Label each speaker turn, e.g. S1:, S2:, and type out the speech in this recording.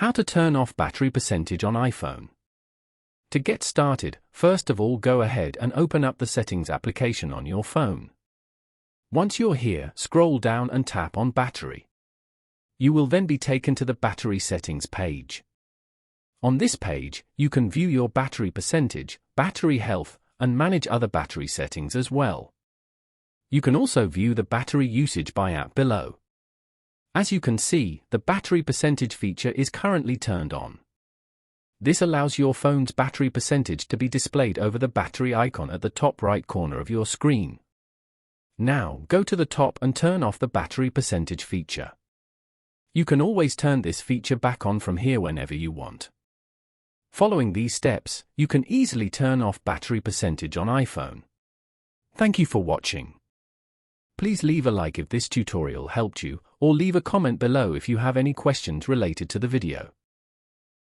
S1: How to turn off battery percentage on iPhone. To get started, first of all go ahead and open up the Settings application on your phone. Once you're here, scroll down and tap on Battery. You will then be taken to the Battery Settings page. On this page, you can view your battery percentage, battery health, and manage other battery settings as well. You can also view the battery usage by app below. As you can see, the battery percentage feature is currently turned on. This allows your phone's battery percentage to be displayed over the battery icon at the top right corner of your screen. Now, go to the top and turn off the battery percentage feature. You can always turn this feature back on from here whenever you want. Following these steps, you can easily turn off battery percentage on iPhone. Thank you for watching. Please leave a like if this tutorial helped you, or leave a comment below if you have any questions related to the video.